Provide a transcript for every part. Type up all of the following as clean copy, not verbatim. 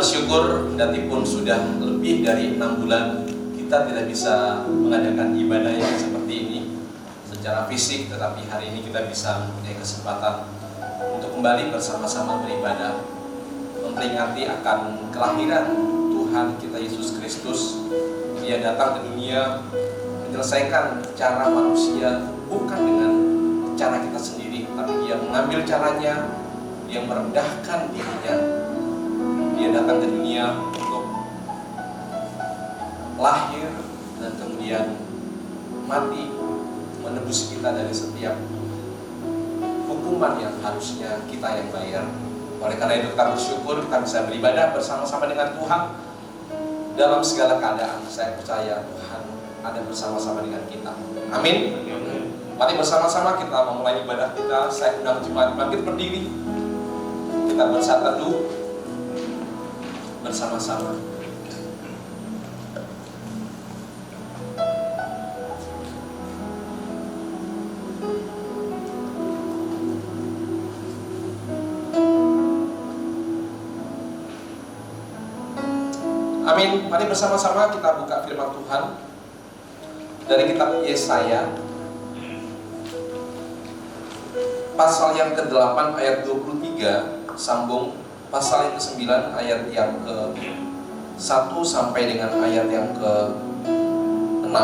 bersyukur pun sudah lebih dari 6 bulan kita tidak bisa mengadakan ibadah yang seperti ini secara fisik, tetapi hari ini kita bisa mempunyai kesempatan untuk kembali bersama-sama beribadah, memperingati akan kelahiran Tuhan kita Yesus Kristus. Dia datang ke dunia menyelesaikan cara manusia bukan dengan cara kita sendiri, tapi dia mengambil caranya, dia merendahkan dirinya. Dia datang ke dunia untuk lahir dan kemudian mati, menebus kita dari setiap hukuman yang harusnya kita yang bayar. Oleh karena itu kita bersyukur kita bisa beribadah bersama-sama dengan Tuhan dalam segala keadaan. Saya percaya Tuhan ada bersama-sama dengan kita. Amin. Mari bersama-sama kita memulai ibadah kita. Saya undang jemaat bangkit berdiri. Kita bersatu teduh bersama-sama. Amin. Mari bersama-sama kita buka firman Tuhan dari kitab Yesaya pasal yang ke-8 ayat 23 sambung pasal yang ke-9 ayat yang ke-1 sampai dengan ayat yang ke-6.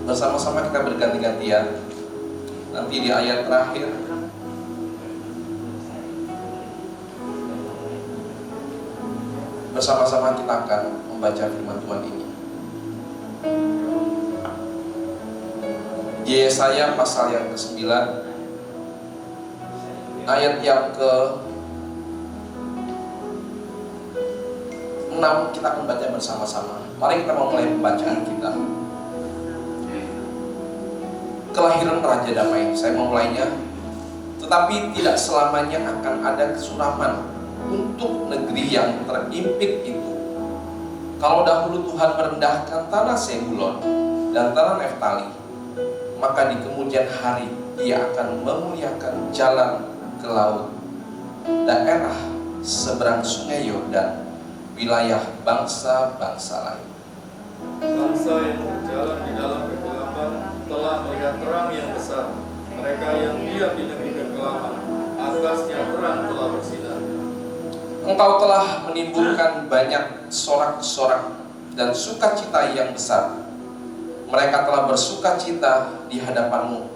Bersama-sama kita berganti-gantian. Nanti di ayat terakhir bersama-sama kita akan membaca firman Tuhan ini. Yesaya pasal yang ke-9 ayat yang ke-6 kita akan baca bersama-sama. Mari kita memulai pembacaan kita. Kelahiran Raja Damai, saya memulainya. Tetapi tidak selamanya akan ada kesuraman untuk negeri yang terimpit itu. Kalau dahulu Tuhan merendahkan tanah Sebulon dan tanah Naftali, maka di kemudian hari Dia akan memuliakan jalan ke laut, daerah seberang sungai Yordan, wilayah bangsa-bangsa lain. Bangsa yang berjalan di dalam kegelapan telah melihat terang yang besar. Mereka yang diam di negeri kegelapan, atasnya terang telah bersinar. Engkau telah menimbulkan banyak sorak-sorak dan sukacita yang besar. Mereka telah bersukacita di hadapanmu,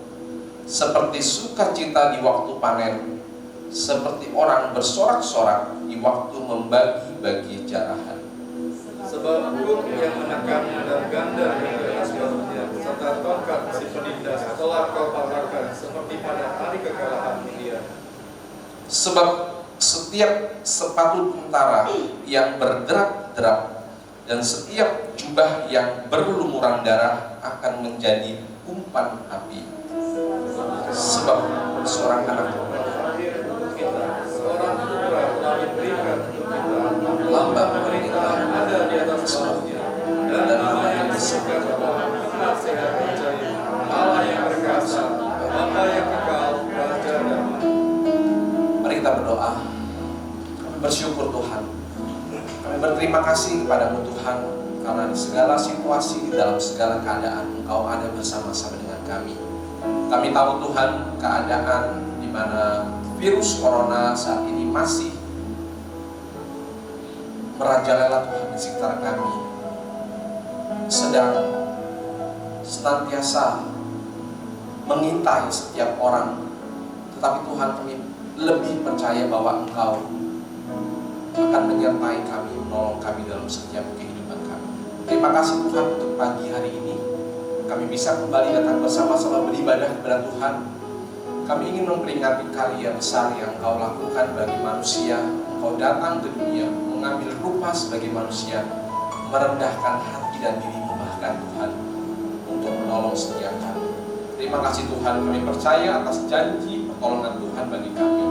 seperti sukacita di waktu panen, seperti orang bersorak-sorak di waktu membagi-bagi jarahan. Sebab burung yang menekan dan ganda yang keras bahunya, serta tongkat si penindas telah kau patahkan seperti pada hari kekalahan Midian. Sebab setiap sepatu tentara yang berderak-derak dan setiap jubah yang berlumuran darah akan menjadi umpan api. Sebab seorang anak seorang putra telah diberikan untuk kita, lambang pemerintahan ada di atas bahunya, dan nama yang disebut adalah Nasihat Ajaib, Allah yang perkasa, Bapa yang kekal, Raja Damai. Mari kita berdoa. Kami bersyukur Tuhan. Kami berterima kasih kepadamu Tuhan, karena di segala situasi, di dalam segala keadaan Engkau ada bersama-sama dengan kami. Kami tahu Tuhan keadaan di mana virus corona saat ini masih merajalela Tuhan di sekitar kami, sedang senantiasa mengintai setiap orang. Tetapi Tuhan, kami lebih percaya bahwa Engkau akan menyertai kami, menolong kami dalam setiap kehidupan kami. Terima kasih Tuhan untuk pagi hari ini kami bisa kembali datang bersama-sama beribadah kepada Tuhan. Kami ingin memperingati karya besar yang Engkau lakukan bagi manusia. Engkau datang ke dunia, mengambil rupa sebagai manusia, merendahkan hati dan dirimu bahkan Tuhan, untuk menolong setiap kami. Terima kasih Tuhan, kami percaya atas janji pertolongan Tuhan bagi kami.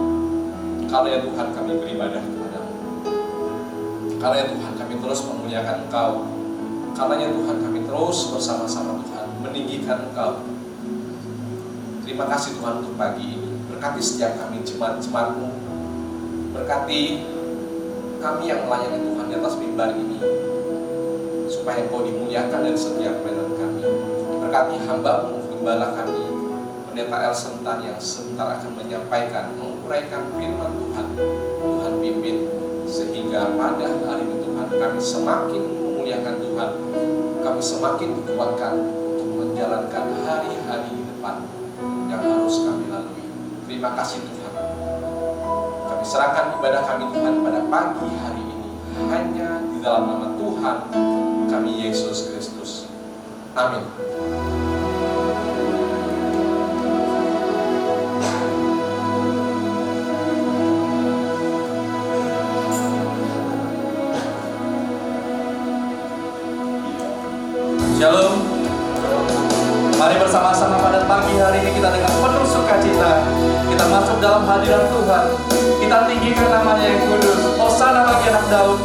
Karya Tuhan kami beribadah kepadamu. Karya Tuhan kami terus memuliakan Engkau. Karenanya Tuhan kami terus bersama-sama Tuhan meninggikan Engkau. Terima kasih Tuhan untuk pagi ini. Berkati setiap kami jemaat-jemaat-Mu. Berkati kami yang melayani Tuhan di atas mimbar ini, supaya Engkau dimuliakan dari setiap pelayanan kami. Berkati hamba-Mu, gembala kami, Pendeta Elsentan yang sebentar akan menyampaikan, menguraikan firman Tuhan. Tuhan pimpin, sehingga pada hari ini Tuhan kami semakin memuliakan Tuhan, kami semakin dikuatkan untuk menjalankan hari-hari di depan yang harus kami lalui. Terima kasih Tuhan. Kami serahkan ibadah kami Tuhan pada pagi hari ini hanya di dalam nama Tuhan kami Yesus Kristus. Amin. Shalom. Mari bersama-sama pada pagi hari ini kita dengan penuh sukacita kita masuk dalam hadirat Tuhan. Kita tinggikan namanya yang kudus. Hosana bagi anak Daud.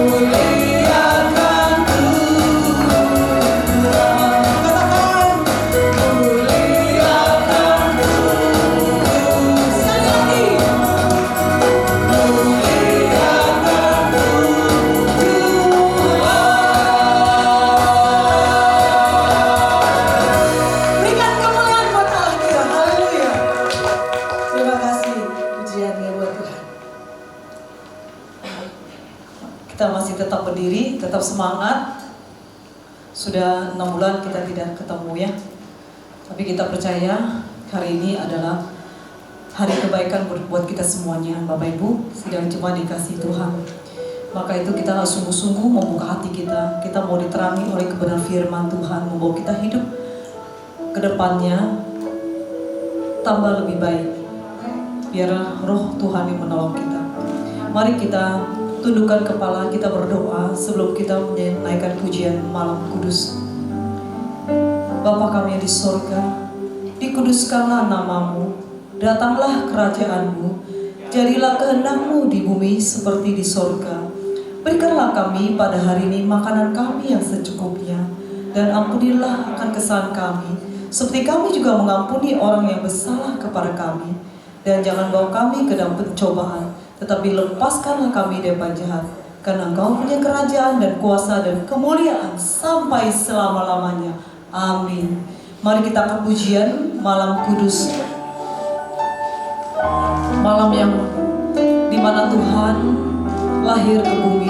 Berikan kemuliaan buat Allah kita. Haleluya. Terima kasih pujiannya buat Tuhan. Kita masih tetap berdiri, tetap semangat. Sudah 6 bulan kita tidak ketemu ya. Tapi kita percaya hari ini adalah hari kebaikan buat kita semuanya. Bapak Ibu sedang cuma dikasih Tuhan. Maka itu kita harus sungguh-sungguh membuka hati kita. Kita mau diterangi oleh kebenaran firman Tuhan, membawa kita hidup ke depannya tambah lebih baik. Biar roh Tuhan yang menolong kita. Mari kita tundukkan kepala, kita berdoa sebelum kita menaikkan pujian malam kudus. Bapa kami yang di sorga, dikuduskanlah namamu, datanglah kerajaanmu, jadilah kehendak-Mu di bumi seperti di sorga. Berikanlah kami pada hari ini makanan kami yang secukupnya, dan ampunilah akan kesalahan kami, seperti kami juga mengampuni orang yang bersalah kepada kami. Dan jangan bawa kami ke dalam pencobaan, tetapi lepaskanlah kami daripada jahat. Karena Engkau punya kerajaan dan kuasa dan kemuliaan sampai selama-lamanya. Amin. Mari kita akan pujian malam kudus. Malam yang dimana Tuhan lahir ke bumi.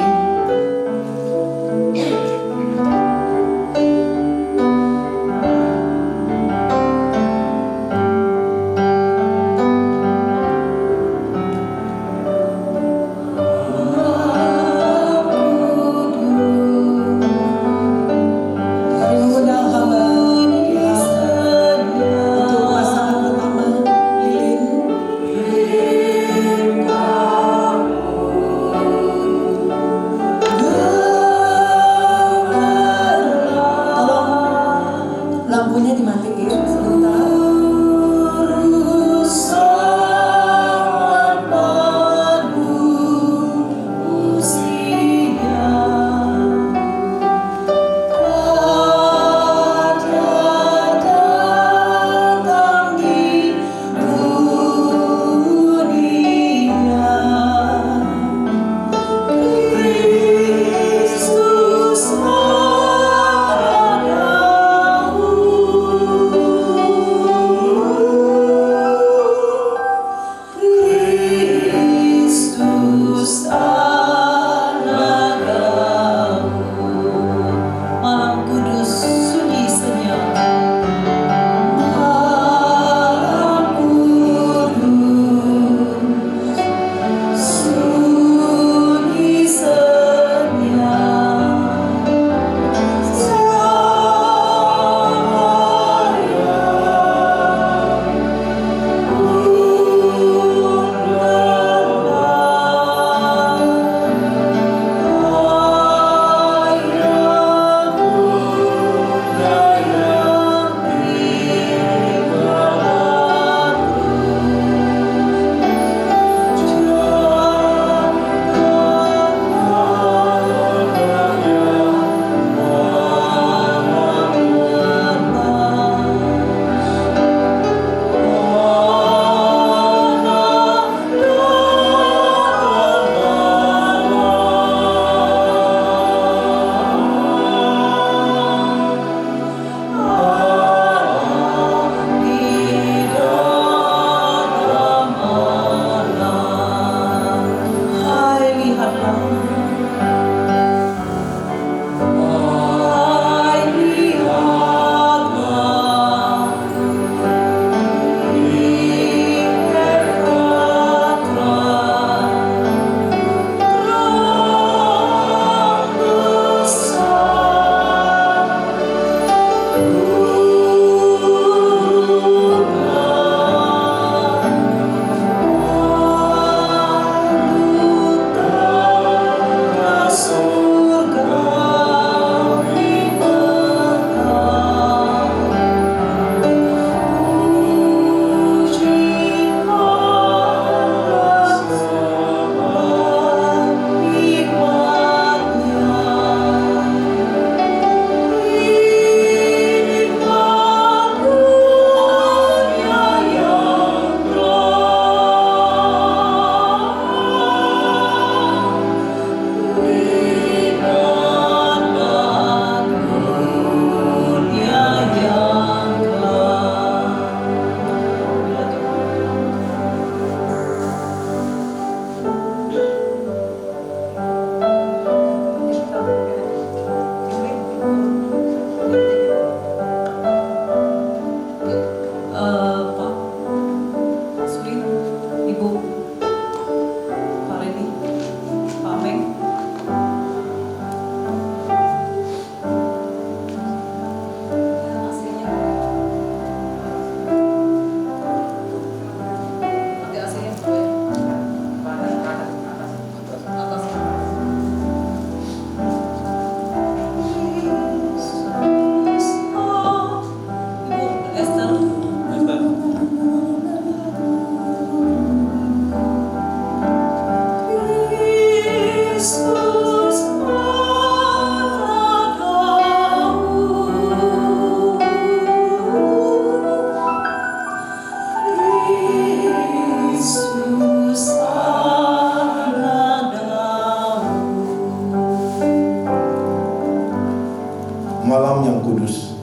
Malam yang kudus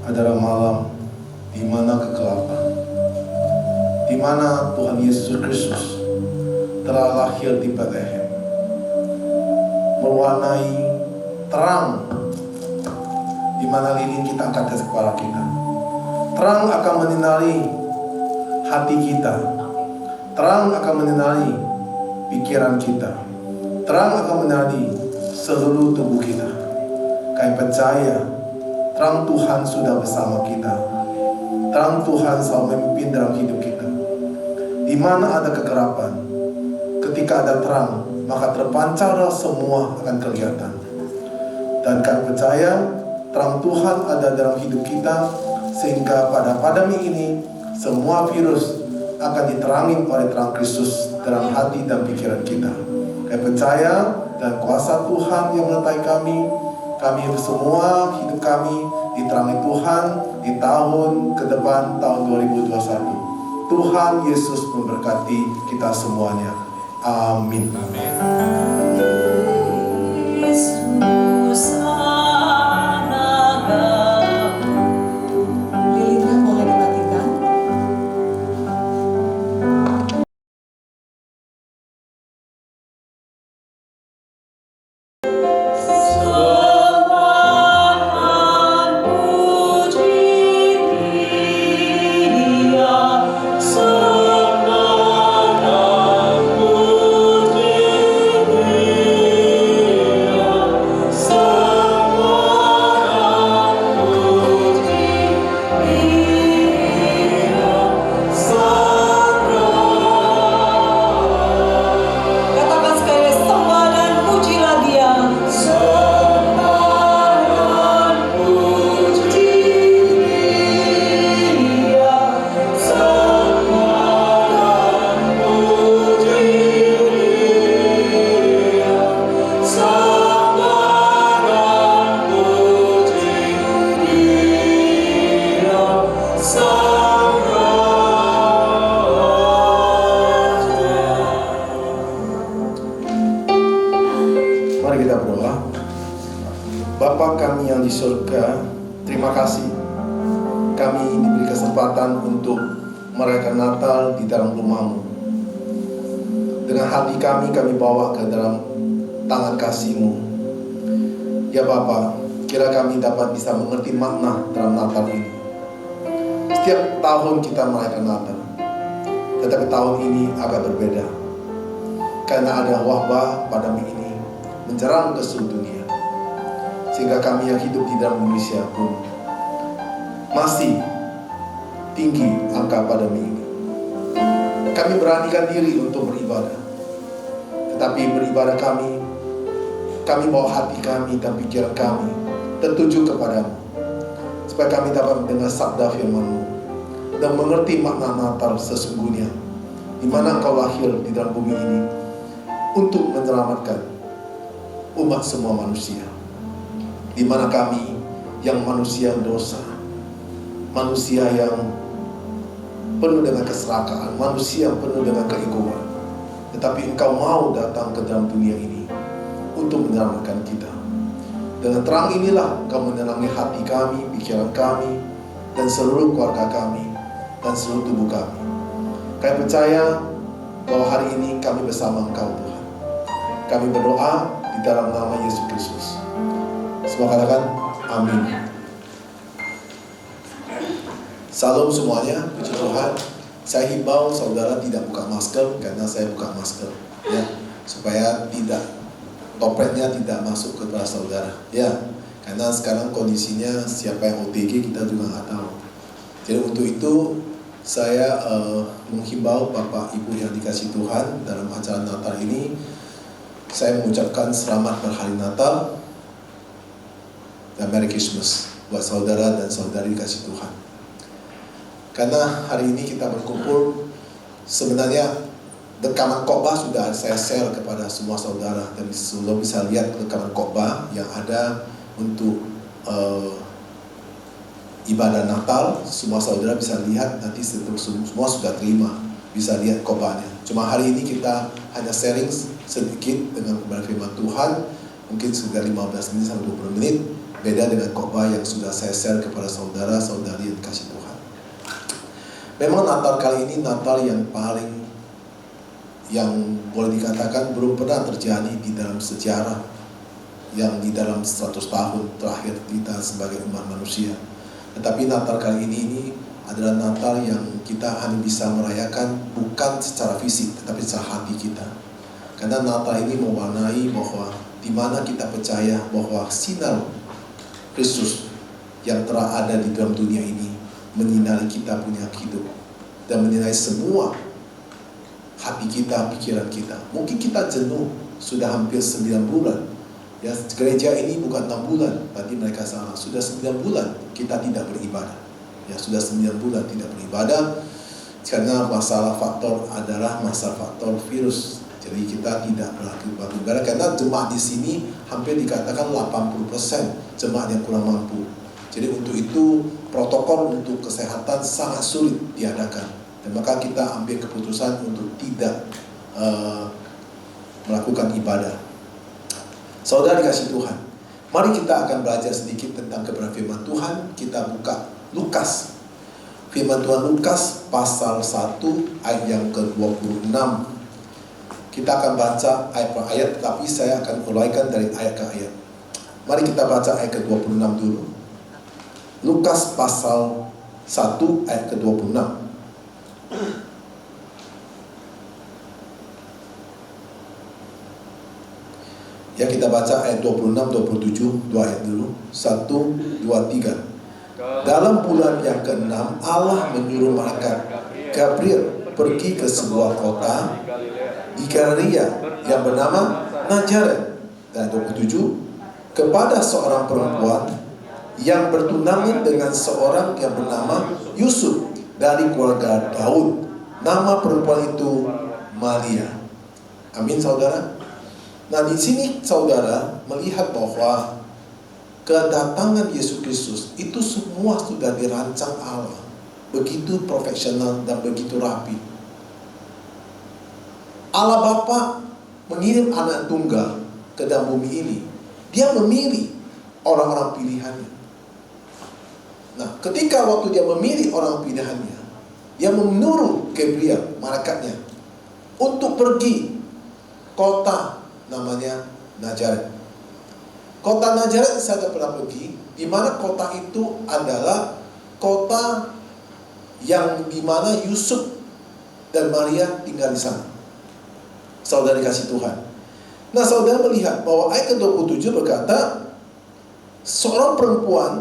adalah malam di mana kegelapan, di mana Tuhan Yesus Kristus telah lahir di Bethlehem, mewarnai terang di mana lilin kita angkat atas kepala kita. Terang akan menyinari hati kita, terang akan menyinari pikiran kita, terang akan menyinari seluruh tubuh kita. Kami percaya terang Tuhan sudah bersama kita. Terang Tuhan selalu memimpin dalam hidup kita. Di mana ada kegelapan, ketika ada terang, maka terpancarlah semua akan kelihatan. Dan kami percaya terang Tuhan ada dalam hidup kita, sehingga pada pandemi ini semua virus akan diterangi oleh terang Kristus dalam hati dan pikiran kita. Kami percaya dan kuasa Tuhan yang menyertai kami semua, hidup kami diterangi Tuhan di tahun ke depan, tahun 2021. Tuhan Yesus memberkati kita semuanya. Amin. Lilinnya boleh dimatikan. Katakan sekali, sembah dan pujilah Dia. Sembah dan puji Dia. Sembah dan puji Dia. Sembah dan puji Dia. Sang Mari kita berdoa. Bapa kami yang di surga, terima kasih kami diberi kesempatan untuk merayakan Natal di dalam rumah-Mu. Dengan hati kami bawa ke dalam tangan kasih-Mu. Ya Bapa, kira kami dapat bisa mengerti makna dalam Natal ini. Setiap tahun kita merayakan Natal, tetapi tahun ini agak berbeda. Karena ada wabah pandemi ini menjerang ke seluruh dunia, sehingga kami yang hidup di dalam Indonesia pun masih tinggi angka pandemi ini. Kami beranikan diri untuk beribadah, tetapi beribadah kami bawa hati kami dan pikiran kami tertuju kepadamu, supaya kami dapat mendengar sabda firman-Mu dan mengerti makna Natal sesungguhnya, di mana Engkau lahir di dalam bumi ini untuk menyelamatkan umat semua manusia. Di mana kami yang manusia dosa, manusia yang penuh dengan keserakahan, manusia yang penuh dengan keegoan, tetapi Engkau mau datang ke dalam dunia ini untuk menyelamatkan kita. Dengan terang inilah Engkau menerangi hati kami, pikiran kami, dan seluruh keluarga kami, dan seluruh tubuh kami. Kami percaya bahwa hari ini kami bersama Engkau, Tuhan. Kami berdoa di dalam nama Yesus Kristus. Semua katakan amin. Salam semuanya, puji Tuhan. Saya himbau saudara tidak buka masker karena saya buka masker, ya, supaya topletnya tidak masuk ke kepada saudara, ya. Karena sekarang kondisinya siapa yang OTG kita juga nggak tahu. Jadi untuk itu saya menghimbau Bapak Ibu yang dikasihi Tuhan dalam acara Natal ini. Saya mengucapkan selamat berhari Natal dan Merry Christmas buat saudara dan saudari dikasihi Tuhan. Karena hari ini kita berkumpul, sebenarnya rekaman khotbah sudah saya share kepada semua saudara, dan sebelum bisa lihat rekaman khotbah yang ada untuk ibadah Natal, semua saudara bisa lihat nanti semua sudah terima, bisa lihat khotbahnya. Cuma hari ini kita hanya sharing sedikit dengan kebenaran firman Tuhan mungkin sudah 15 menit sampai 20 menit, beda dengan khotbah yang sudah saya share kepada saudara-saudari yang kasih Tuhan. Memang Natal kali ini Natal yang paling, yang boleh dikatakan belum pernah terjadi di dalam sejarah, yang di dalam 100 tahun terakhir kita sebagai umat manusia. Tetapi Natal kali ini adalah Natal yang kita hanya bisa merayakan bukan secara fisik, tetapi secara hati kita. Karena Natal ini mewarnai bahwa di mana kita percaya bahwa sinar Kristus yang telah ada di dalam dunia ini menyinari kita punya hidup dan menyinari semua hati kita, pikiran kita. Mungkin kita jenuh sudah hampir 9 bulan. Ya, gereja ini bukan 6 bulan, bagi mereka salah. Sudah 9 bulan kita tidak beribadah. Ya, sudah 9 bulan tidak beribadah karena masalah faktor adalah masalah faktor virus. Jadi kita tidak beribadah karena jemaat di sini hampir dikatakan 80% jemaat yang kurang mampu. Jadi untuk itu protokol untuk kesehatan sangat sulit diadakan. Dan maka kita ambil keputusan untuk tidak melakukan ibadah. Saudara dikasih Tuhan, mari kita akan belajar sedikit tentang kebenaran firman Tuhan. Kita buka Lukas, firman Tuhan Lukas pasal 1 ayat yang ke-26. Kita akan baca ayat per ayat, tetapi saya akan uraikan dari ayat ke ayat. Mari kita baca ayat ke-26 dulu. Lukas pasal 1 ayat ke-26. Ya, kita baca ayat 26, 27, 2 ayat dulu. 1, 2, 3. Dalam bulan yang ke-6, Allah menyuruh malaikat Gabriel pergi ke sebuah kota di Galilea yang bernama Nazaret. Dan 27, kepada seorang perempuan yang bertunangan dengan seorang yang bernama Yusuf dari keluarga Daud. Nama perempuan itu Maria. Amin, saudara. Nah, di sini saudara melihat bahwa kedatangan Yesus Kristus itu semua sudah dirancang Allah, begitu profesional dan begitu rapi. Allah Bapa mengirim anak tunggal ke dalam bumi ini. Dia memilih orang-orang pilihannya. Nah, ketika waktu dia memilih orang pilihannya, dia menyuruh Gabriel, malaikatnya, untuk pergi kota namanya Nazaret. Kota Nazaret saya sudah pernah pergi, di mana kota itu adalah kota yang di mana Yusuf dan Maria tinggal di sana. Saudara dikasih Tuhan. Nah, saudara melihat bahwa ayat ke-27 berkata, seorang perempuan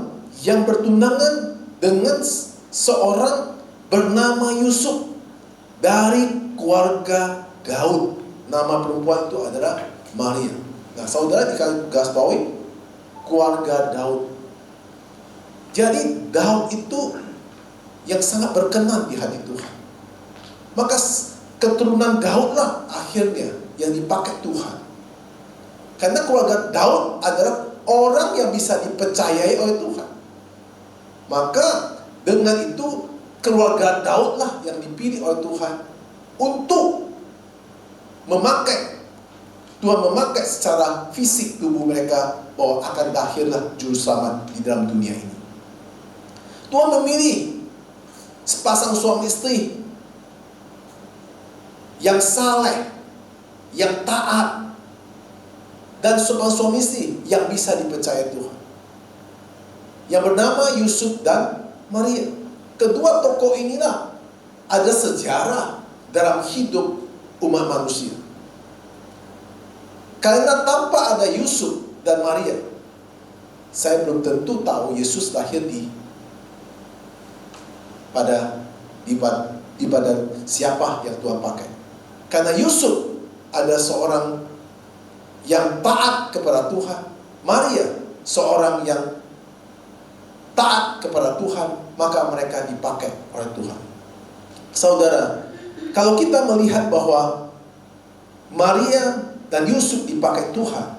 yang bertunangan dengan seorang bernama Yusuf dari keluarga Daud. Nama perempuan itu adalah Maria. Nah, saudara digarisbawahi keluarga Daud. Jadi Daud itu yang sangat berkenan di hati Tuhan. Maka keturunan Daudlah akhirnya yang dipakai Tuhan. Karena keluarga Daud adalah orang yang bisa dipercayai oleh Tuhan. Maka dengan itu keluarga Daudlah yang dipilih oleh Tuhan untuk memakai, Tuhan memakai secara fisik tubuh mereka bahwa akan lahirlah juru selamat di dalam dunia ini. Tuhan memilih sepasang suami istri yang saleh, yang taat, dan sepasang suami istri yang bisa dipercaya Tuhan, yang bernama Yusuf dan Maria. Kedua tokoh inilah ada sejarah dalam hidup umat manusia. Karena tanpa ada Yusuf dan Maria, saya belum tentu tahu Yesus lahir pada siapa yang Tuhan pakai. Karena Yusuf ada seorang yang taat kepada Tuhan, Maria seorang yang taat kepada Tuhan, maka mereka dipakai oleh Tuhan. Saudara, kalau kita melihat bahwa Maria dan Yusuf dipakai Tuhan,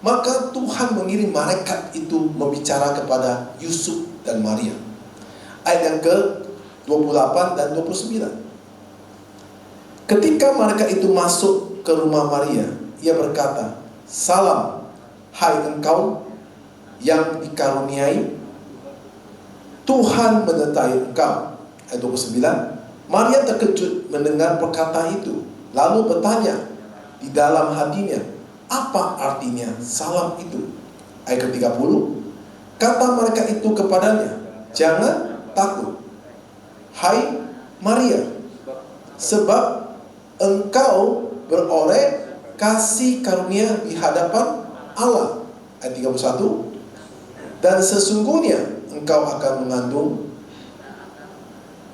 maka Tuhan mengirim malaikat itu membicara kepada Yusuf dan Maria. Ayat yang ke-28 dan 29. Ketika malaikat itu masuk ke rumah Maria, ia berkata, "Salam, hai engkau yang dikaruniai, Tuhan menyertai engkau. Ayat 29, Maria terkejut mendengar perkataan itu, lalu bertanya di dalam hatinya, apa artinya salam itu? Ayat ke-30, kata mereka itu kepadanya, jangan takut, hai Maria, sebab engkau beroleh kasih karunia di hadapan Allah. Ayat 31, dan sesungguhnya engkau akan mengandung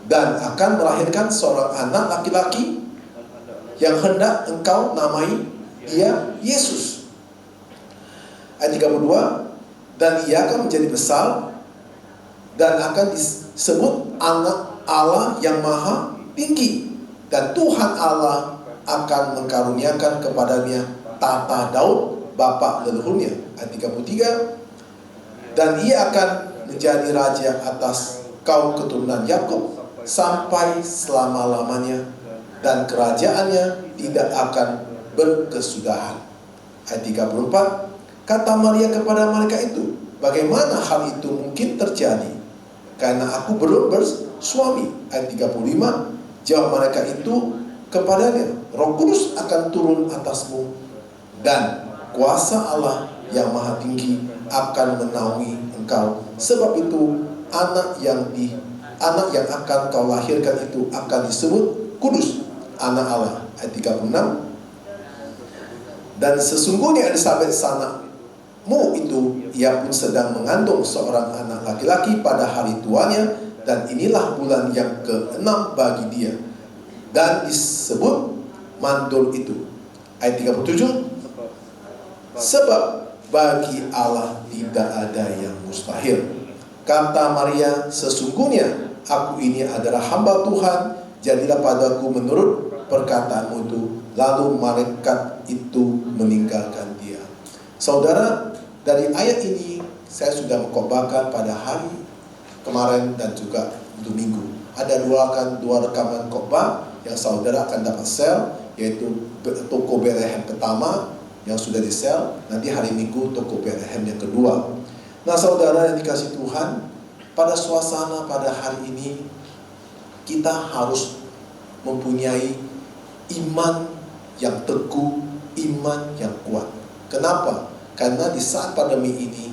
dan akan melahirkan seorang anak laki-laki yang hendak engkau namai dia Yesus. Ayat 32, dan ia akan menjadi besar dan akan disebut anak Allah yang maha tinggi, dan Tuhan Allah akan mengkaruniakan kepadanya tahta Daud bapa leluhurnya. Ayat 33, dan ia akan menjadi raja atas kaum keturunan Yakub sampai selama-lamanya, dan kerajaannya tidak akan berkesudahan. Ayat 34, kata Maria kepada mereka itu, bagaimana hal itu mungkin terjadi, karena aku belum bersuami. Ayat 35, jawab mereka itu kepadanya, Roh Kudus akan turun atasmu, dan kuasa Allah yang maha tinggi akan menaungi engkau. Sebab itu anak yang akan kau lahirkan itu akan disebut kudus, anak Allah. Ayat 36, dan sesungguhnya Elisabet sanakmu itu, ia pun sedang mengandung seorang anak laki-laki pada hari tuanya, dan inilah bulan yang ke-6 bagi dia, dan disebut mandul itu. Ayat 37, sebab bagi Allah tidak ada yang mustahil. Kata Maria, sesungguhnya aku ini adalah hamba Tuhan, jadilah padaku menurut perkataanmu itu. Lalu malaikat itu meninggalkan dia. Saudara, dari ayat ini saya sudah mengkhotbahkan pada hari kemarin dan juga untuk minggu. Ada dua rekaman khotbah yang saudara akan dapat share, yaitu toko Bethlehem pertama yang sudah di share, nanti hari Minggu toko Bethlehem yang kedua. Nah saudara yang dikasih Tuhan, pada suasana pada hari ini kita harus mempunyai iman yang teguh, iman yang kuat. Kenapa? Karena di saat pandemi ini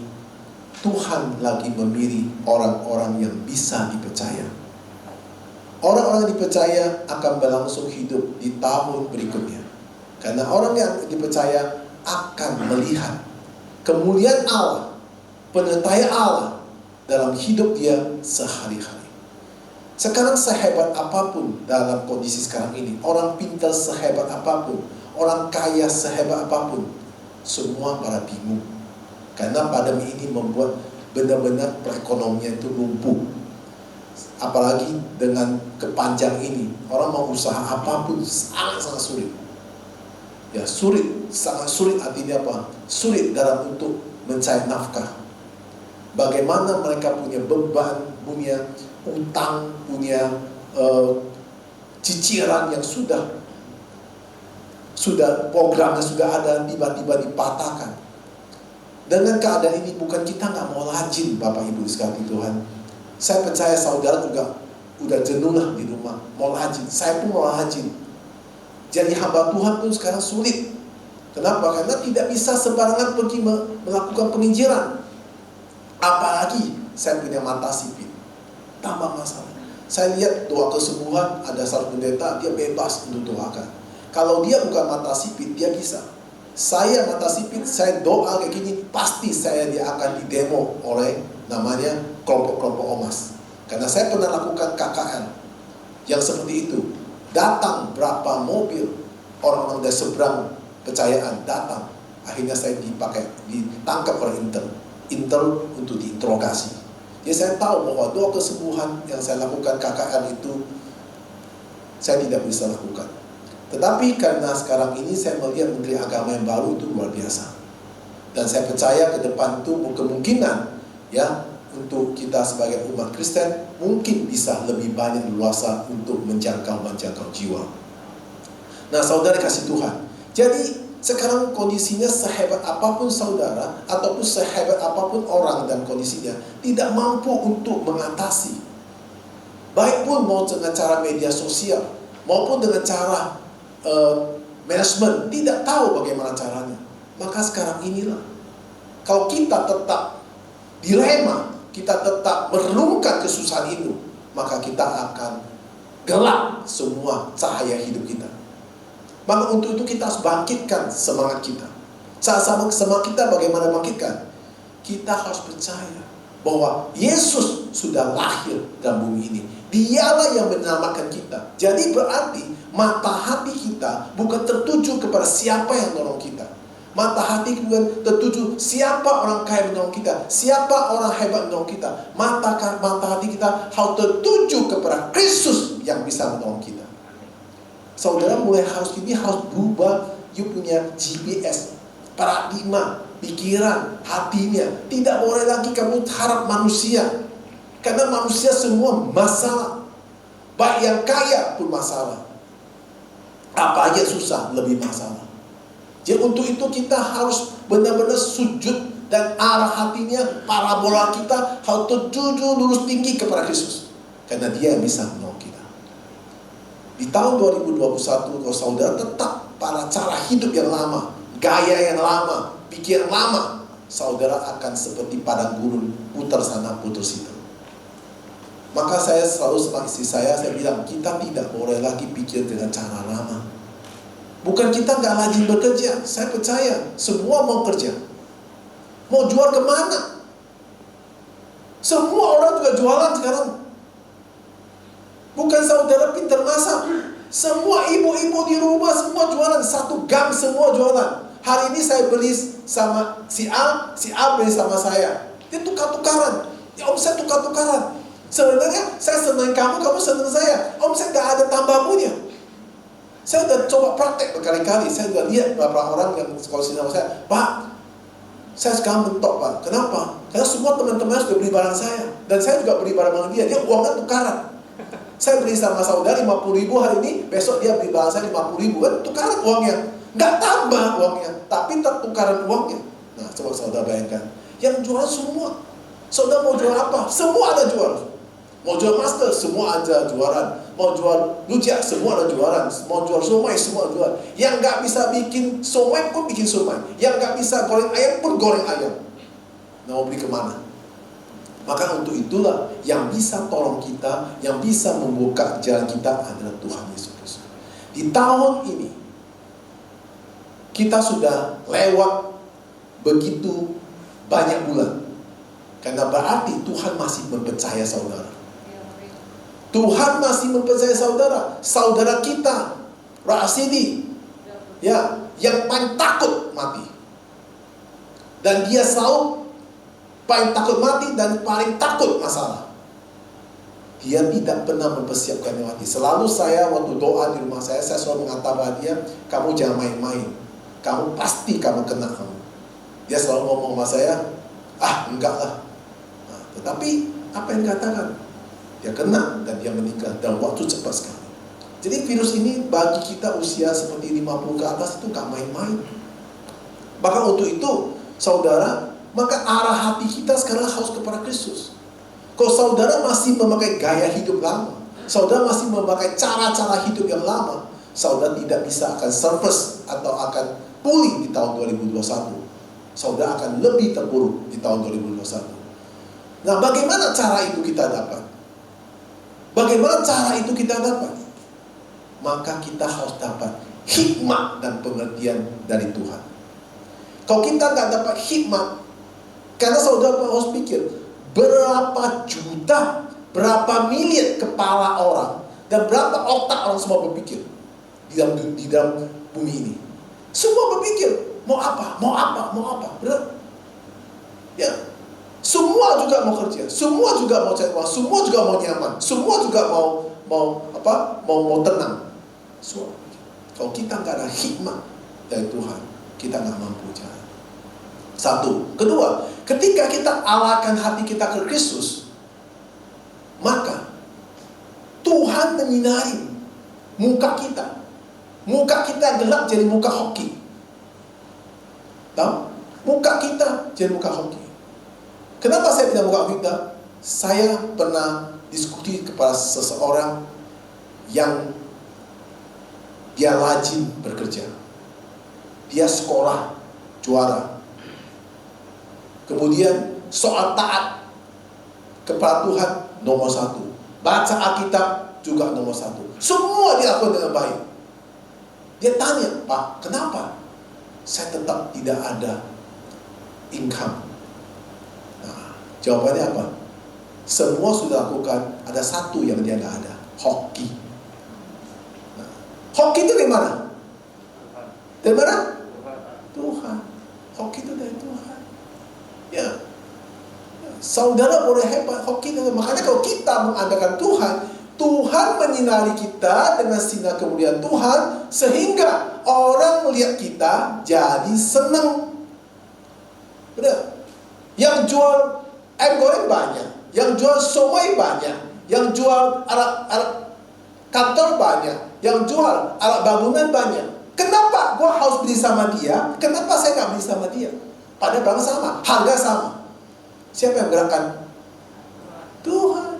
Tuhan lagi memilih orang-orang yang bisa dipercaya. Orang-orang yang dipercaya akan berlangsung hidup di tahun berikutnya. Karena orang yang dipercaya akan melihat kemuliaan Allah, penyertaan Allah dalam hidup dia sehari-hari. Sekarang sehebat apapun dalam kondisi sekarang ini, orang pintar sehebat apapun, orang kaya sehebat apapun, semua pada bingung. Karena pandemi ini membuat benar-benar perekonomian itu lumpuh. Apalagi dengan kepanjang ini, orang mau usaha apapun sangat-sangat sulit. Ya sulit, sangat sulit artinya apa? Sulit dalam untuk mencari nafkah. Bagaimana mereka punya beban, punya utang, punya cicilan yang sudah programnya sudah ada, tiba-tiba dipatahkan. Dengan keadaan ini bukan kita nggak mau rajin, Bapak Ibu sekalian Tuhan. Saya percaya saudara juga udah jenuh lah di rumah, mau rajin. Saya pun mau rajin. Jadi hamba Tuhan pun sekarang sulit. Kenapa? Karena tidak bisa sembarangan pergi melakukan penginjilan. Apalagi saya punya mata sipit, tambah masalah. Saya lihat doa kesembuhan, ada satu pendeta, dia bebas untuk doakan. Kalau dia bukan mata sipit, dia bisa. Saya mata sipit, saya doa kayak gini, pasti dia akan didemo oleh namanya kelompok-kelompok ormas. Karena saya pernah lakukan KKN yang seperti itu. Datang berapa mobil orang-orang dari seberang percayaan datang. Akhirnya saya ditangkap oleh Intel untuk diinterogasi. Jadi saya tahu bahwa doa kesembuhan yang saya lakukan KKN itu saya tidak bisa lakukan. Tetapi karena sekarang ini saya melihat Menteri Agama yang baru itu luar biasa. Dan saya percaya ke depan itu kemungkinan ya untuk kita sebagai umat Kristen mungkin bisa lebih banyak luasa untuk menjangkau jiwa. Nah saudara kasih Tuhan, jadi sekarang kondisinya sehebat apapun saudara, ataupun sehebat apapun orang dan kondisinya, tidak mampu untuk mengatasi. Baik pun mau dengan cara media sosial, maupun dengan cara manajemen, tidak tahu bagaimana caranya. Maka sekarang inilah, kalau kita tetap dilema, kita tetap merenungkan kesusahan itu, maka kita akan gelap semua cahaya hidup kita. Maka untuk itu kita harus bangkitkan semangat kita. Semangat kita bagaimana bangkitkan? Kita harus percaya bahwa Yesus sudah lahir dalam bumi ini. Dialah yang menyelamatkan kita. Jadi berarti mata hati kita bukan tertuju kepada siapa yang menolong kita. Mata hati bukan tertuju siapa orang kaya menolong kita, siapa orang hebat menolong kita. Mata hati kita harus tertuju kepada Kristus yang bisa menolong kita. Saudara mulai harus berubah you punya GPS, paradigma, pikiran, hatinya. Tidak boleh lagi kamu harap manusia. Karena manusia semua masalah. Baik yang kaya pun masalah. Apa aja susah, lebih masalah. Jadi untuk itu kita harus benar-benar sujud dan arah hatinya, parabola kita harus tertuju lurus tinggi kepada Kristus. Karena Dia yang bisa menolong kita. Di tahun 2021, kalau saudara tetap pada cara hidup yang lama, gaya yang lama, pikiran lama, saudara akan seperti padang gurun, putar sana, putar situ. Maka saya selalu sama istri saya bilang, kita tidak boleh lagi pikir dengan cara lama. Bukan kita gak rajin bekerja, saya percaya semua mau kerja. Mau jual kemana? Semua orang juga jualan sekarang. Bukan saudara pintar masak. Semua ibu-ibu di rumah semua jualan. Satu gang semua jualan. Hari ini saya beli sama si A beli sama saya. Dia tukar-tukaran. Ya om, saya tukar-tukaran. Sebenarnya saya senang kamu senang saya. Om, saya gak ada tambah punya. Saya udah coba praktek berkali-kali. Saya udah lihat beberapa orang yang sekolah sini sama saya. Pak, saya sekarang mentok Pak. Kenapa? Karena semua teman-teman sudah beli barang saya. Dan saya juga beli barang dia. Dia uangnya tukaran. Saya beli sama saudara 50.000 hari ini. Besok dia beli barang saya 50.000. Kan tukaran uangnya. Nggak tambah uangnya. Tapi tukaran uangnya. Nah coba saudara bayangkan. Yang jual semua. Saudara mau jual apa? Semua ada jual. Mau jual master, semua ada jualan. Mau jual rujak, semua ada jualan. Mau jual somai, semua jual. Yang nggak bisa bikin somai pun bikin somai. Yang nggak bisa goreng ayam pun goreng ayam. Nah, mau beli kemana? Maka untuk itulah yang bisa tolong kita, yang bisa membuka jalan kita adalah Tuhan Yesus Kristus. Di tahun ini kita sudah lewat begitu banyak bulan. Karena berarti Tuhan masih mempercaya saudara. Tuhan masih mempercayai saudara. Saudara kita Rasidi, ya, yang paling takut mati. Dan dia selalu paling takut mati dan paling takut masalah. Dia tidak pernah mempersiapkan mati. Selalu saya waktu doa di rumah saya selalu mengatakan pada dia, kamu jangan main-main. Kamu pasti kamu kena kamu. Dia selalu ngomong sama saya, enggak lah. Nah, tetapi apa yang dikatakan? Dia kena dan dia meninggal dalam waktu cepat sekali. Jadi virus ini bagi kita usia seperti 50 ke atas itu gak main-main. Bahkan untuk itu, saudara, maka arah hati kita sekarang harus kepada Kristus. Kalau saudara masih memakai gaya hidup lama, saudara masih memakai cara-cara hidup yang lama, saudara tidak bisa akan surplus atau akan pulih di tahun 2021. Saudara akan lebih terpuruk di tahun 2021. Nah, bagaimana cara itu kita dapat? Bagaimana cara itu kita dapat? Maka kita harus dapat hikmat dan pengertian dari Tuhan. Kalau kita nggak dapat hikmat, karena saudara harus pikir, berapa juta, berapa miliar kepala orang, dan berapa otak orang semua berpikir di dalam bumi ini. Semua berpikir, mau apa? Benar? Ya. Semua juga mau kerja, semua juga mau cari uang, semua juga mau nyaman, semua juga mau tenang. So, kalau kita nggak ada hikmat dari Tuhan, kita nggak mampu jalan. Satu, kedua, ketika kita arahkan hati kita ke Kristus, maka Tuhan menyinari muka kita. Muka kita gelap jadi muka hoki. Muka kita jadi muka hoki. Kenapa saya tidak muka kita? Saya pernah diskusi kepada seseorang yang dia rajin bekerja. Dia sekolah juara. Kemudian soal taat kepada Tuhan nomor 1. Baca Alkitab juga nomor 1. Semua dia lakukan dengan baik. Dia tanya, Pak, kenapa saya tetap tidak ada income? Nah, jawabannya apa? Semua sudah lakukan, ada satu yang dia tidak ada, hoki. Nah, hoki itu dari mana? Dari mana? Tuhan. Hoki itu dari Tuhan. Ya. Saudara boleh hebat, hoki itu. Makanya kalau kita mengandalkan Tuhan, Tuhan menyinari kita dengan sinar kemuliaan Tuhan, sehingga orang melihat kita jadi senang. Benar? Yang jual ayam goreng banyak, yang jual somai banyak, yang jual alat kantor banyak, yang jual alat bangunan banyak. Kenapa gua harus beli sama dia? Kenapa saya nggak beli sama dia? Padahal barang sama, harga sama. Siapa yang gerakkan? Tuhan.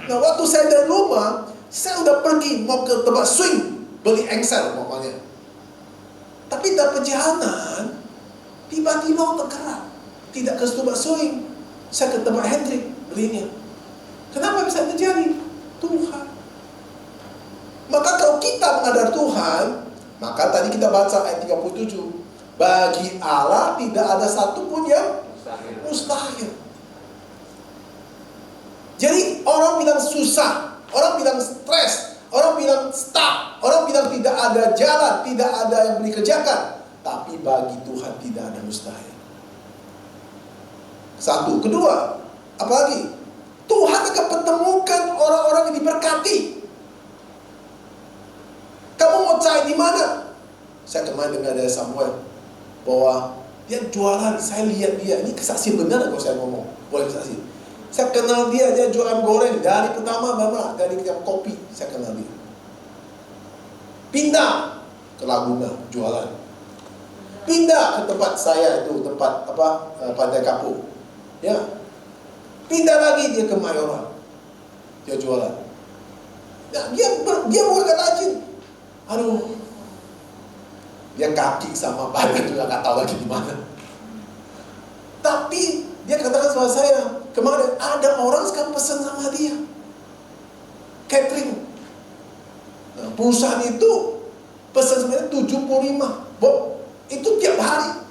Nah, waktu saya dari rumah, saya udah pergi mau ke tempat swing, beli engsel pokoknya. Tapi dalam perjalanan, tiba-tiba tergerak, tidak ke tempat swing, saya ke tempat Hendrik belinya. Kenapa bisa terjadi? Tuhan. Maka kalau kita menghadap Tuhan, maka tadi kita baca ayat 37, bagi Allah tidak ada satupun yang mustahil. Jadi orang bilang susah, orang bilang stres, orang bilang stuck, orang bilang tidak ada jalan, tidak ada yang boleh dikerjakan. Tapi bagi Tuhan tidak ada mustahil. Satu, kedua, apalagi Tuhan akan pertemukan orang-orang yang diberkati. Kamu mau cari di mana? Saya kemarin dengar dari Samuel bahwa dia jualan, saya lihat dia, ini kesaksian benar kalau saya ngomong, boleh kesaksian. Saya kenal dia jual ayam goreng dari pertama Bapak, dari kopi, saya kenal dia. Pindah ke Laguna jualan. Pindah ke tempat saya itu, tempat Pantai Kapuk. Ya. Pindah lagi dia ke Mayoran. Dia jualan. Nah, dia bukan rajin. Aduh. Dia kaki sama badan juga nggak tahu lagi di mana. Tapi dia katakan sama saya, kemarin ada orang sekarang pesan sama dia catering. Nah, perusahaan itu pesan sebenarnya 75 Bob, itu tiap hari.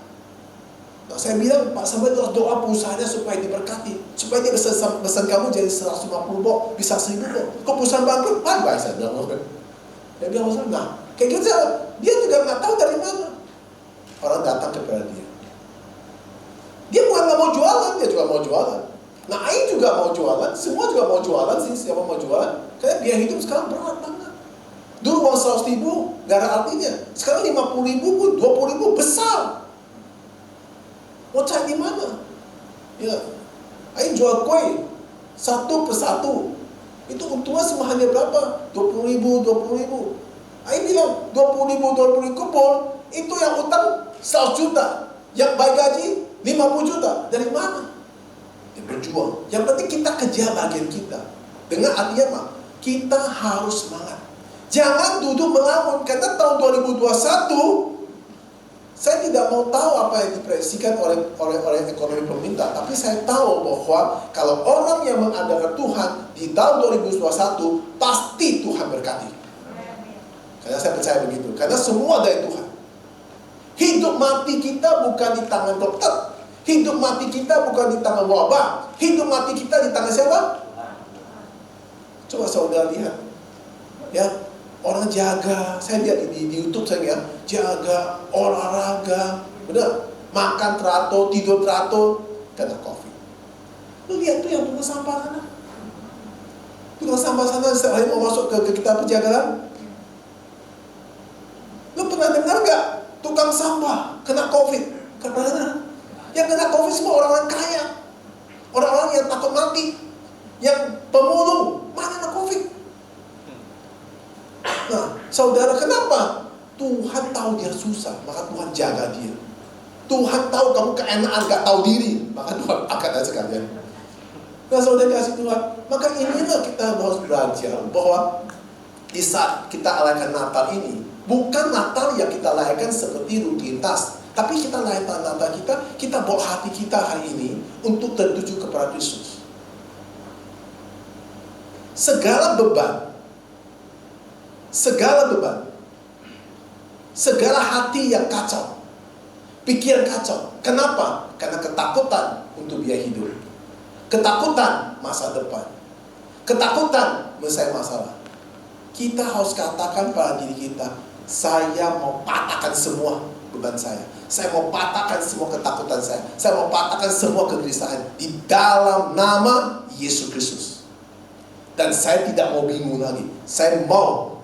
Nah, saya bilang, Pak Samuel harus doa perusahaannya supaya diberkati, supaya dia pesan kamu jadi 150 Bob, bisa 1000 Bob. Kok perusahaan bangkrut? Baik saya bilang. Dia bilang, nah kayak gitu dia juga nggak tahu dari mana orang datang kepada dia. Dia bukan nggak mau jualan, dia juga mau jualan. Nah, Aing juga mau jualan, semua juga mau jualan sih, siapa mau jualan. Karena biaya hidup sekarang berat banget. Dulu uang 100.000 nggak ada artinya. Sekarang 50.000 pun 20.000 besar. Mau cari di mana? Ya, Aing jual kue satu persatu. Itu untungnya semahannya berapa? 20.000. Aing bilang 20.000 kumpul, itu yang utang 100 juta, yang bayar gaji 50 juta. Dari mana? Dia berjuang. Yang penting kita kejar bagian kita. Dengan artinya apa? Kita harus semangat. Jangan duduk melamun. Karena tahun 2021 saya tidak mau tahu apa yang diprediksikan oleh ekonomi pemerintah. Tapi saya tahu bahwa kalau orang yang mengandalkan Tuhan di tahun 2021 pasti Tuhan berkati. Karena saya percaya begitu. Karena semua dari Tuhan. Hidup mati kita bukan di tangan dokter. Hidup mati kita bukan di tangan wabah. Hidup mati kita di tangan siapa? Coba saudara lihat. Ya, orang jaga. Saya lihat di YouTube saya lihat, jaga, olahraga, benar, makan teratur, tidur teratur, kena COVID. Lu lihat tuh yang tukang sampah sana. Tukang sampah sana setiap hari mau masuk ke kita penjagaan. Lu pernah dengar nggak tukang sampah kena COVID? Karena yang kena COVID semua orang-orang kaya, orang-orang yang takut mati, yang pemulung, mana kena COVID? Nah, saudara, kenapa? Tuhan tahu dia susah, maka Tuhan jaga dia. Tuhan tahu kamu keenaan, gak tahu diri, maka Tuhan angkat aja sekalian. Nah, saudara kasih Tuhan, maka inilah kita harus belajar bahwa di saat kita rayakan Natal ini, bukan Natal yang kita rayakan seperti rutinitas, tapi kita rayakan Natal kita bawa hati kita hari ini untuk tertuju kepada Kristus. Segala beban, segala hati yang kacau, pikiran kacau. Kenapa? Karena ketakutan untuk biaya hidup, ketakutan masa depan, ketakutan menyelesaikan masalah. Kita harus katakan pada diri kita, saya mau patahkan semua beban saya mau patahkan semua ketakutan saya mau patahkan semua kegelisahan di dalam nama Yesus Kristus. Dan saya tidak mau bingung lagi, saya mau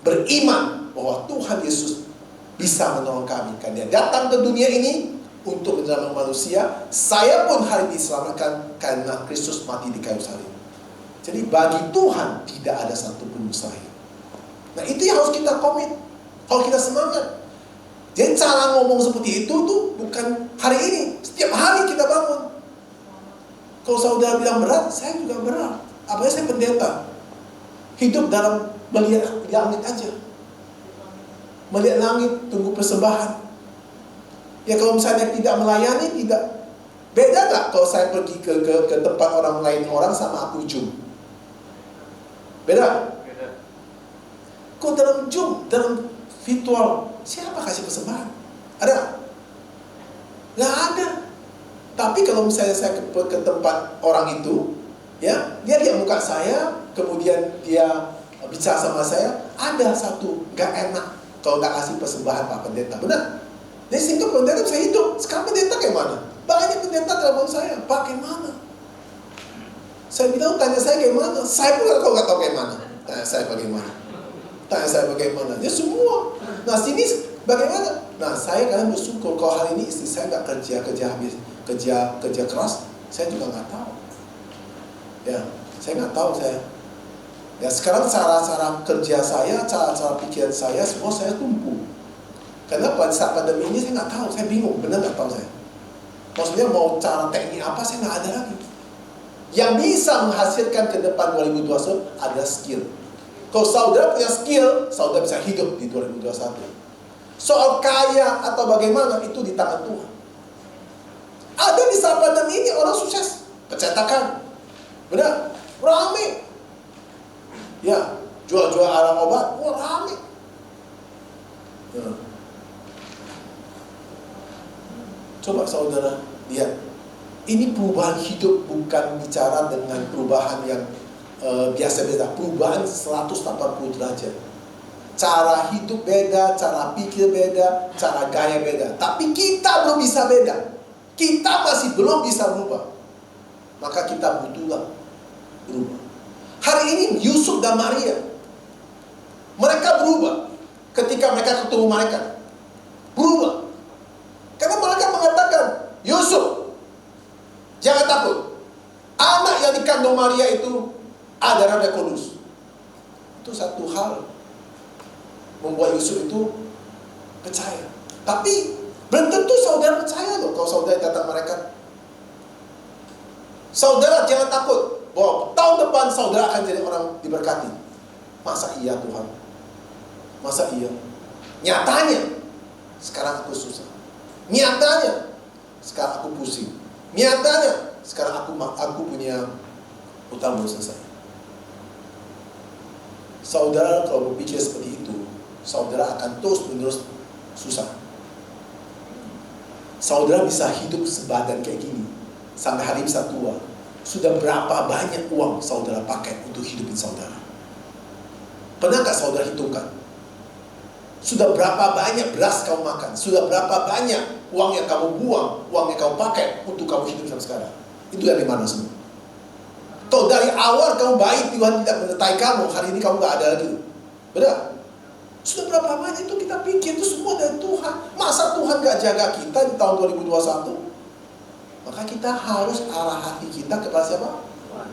beriman bahwa Tuhan Yesus bisa menolong kami, karena Dia datang ke dunia ini untuk menyelamatkan manusia. Saya pun hari ini diselamatkan karena Kristus mati di kayu salib. Jadi bagi Tuhan tidak ada satupun mustahil. Nah, itu yang harus kita komit, harus kita semangat. Jadi cara ngomong seperti itu tuh bukan hari ini, setiap hari kita bangun. Kalau saudara bilang berat, saya juga berat. Apalagi saya pendeta, hidup dalam melihat langit aja, melihat langit, tunggu persembahan. Ya kalau misalnya tidak melayani, tidak beda nggak kalau saya pergi ke tempat orang lain sama aku Zoom? Beda. Kok dalam Zoom, dalam virtual, siapa kasih persembahan? Ada? Nggak ada. Tapi kalau misalnya saya ke tempat orang itu, ya, dia lihat muka saya, kemudian dia bicara sama saya, ada satu nggak enak kalau nggak kasih persembahan Pak Pendeta. Benar? Jadi sehingga pendeta bisa hidup. Sekarang pendeta kayak mana? Banyak pendeta telepon saya, Pak kayak mana? Saya bilang, tanya saya kayak mana? Saya pun nggak tahu kayak mana. Tanya saya bagaimana? Tanya saya bagaimana? Ya semua. Nah sini bagaimana? Nah saya kadang bersyukur kalau hari ini istri saya nggak kerja keras, saya juga nggak tahu. Ya, saya nggak tahu saya. Ya sekarang cara kerja saya, cara pikiran saya, semua saya tumpu. Karena pada saat pandemi ini saya nggak tahu, saya bingung, benar nggak tahu saya. Maksudnya mau cara teknik apa saya nggak ada lagi. Yang bisa menghasilkan ke depan 2021 adalah skill. Kalau saudara punya skill, saudara bisa hidup di 2021. Soal kaya atau bagaimana, itu di tangan Tuhan. Ada di saat pandemi ini orang sukses, percetakan, benar, rame. Ya, jual-jual alat obat, wah rame. Ya. Coba saudara lihat, ini perubahan hidup bukan bicara dengan perubahan yang biasa-biasa, perubahan 180 derajat. Cara hidup beda, cara pikir beda, cara gaya beda. Tapi kita belum bisa beda. Kita masih belum bisa berubah. Maka kita butuhlah berubah. Hari ini Yusuf dan Maria, mereka berubah ketika mereka ketemu mereka. Berubah. Karena mereka mengatakan, Yusuf, jangan takut. Anak yang dikandung Maria itu adalah Roh Kudus. Itu satu hal membuat Yusuf itu percaya. Tapi belum tentu saudara percaya loh kalau saudara datang mereka. Saudara jangan takut bahwa tahun depan saudara akan jadi orang diberkati. Masa iya Tuhan? Masa iya? Nyatanya sekarang aku susah. Nyatanya sekarang aku pusing. Nyatanya sekarang aku punya utang belum selesai. Saudara kalau berpikir seperti itu, saudara akan terus-menerus susah. Saudara bisa hidup sebadan kayak gini sampai hari bisa tua. Sudah berapa banyak uang saudara pakai untuk hidupin saudara? Pernah gak saudara hitungkan? Sudah berapa banyak beras kamu makan? Sudah berapa banyak uang yang kamu buang, uang yang kamu pakai untuk kamu hidup sampai sekarang? Itu dari mana semua? Kalau dari awal kamu baik, Tuhan tidak menyertai kamu, hari ini kamu gak ada lagi. Benar? Sudah berapa banyak itu kita pikir, itu semua dari Tuhan. Masa Tuhan gak jaga kita di tahun 2021? Maka kita harus arah hati kita kepada siapa? Tuhan.